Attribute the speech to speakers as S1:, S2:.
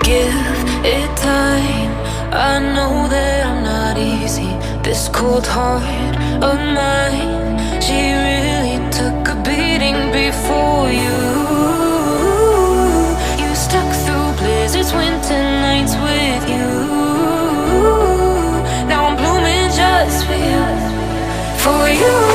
S1: give it time. I know that I'm not easy. This cold heart of mine, she really took a beating before you. You stuck through blizzards, winter nights with you. Now I'm blooming just for you, for you.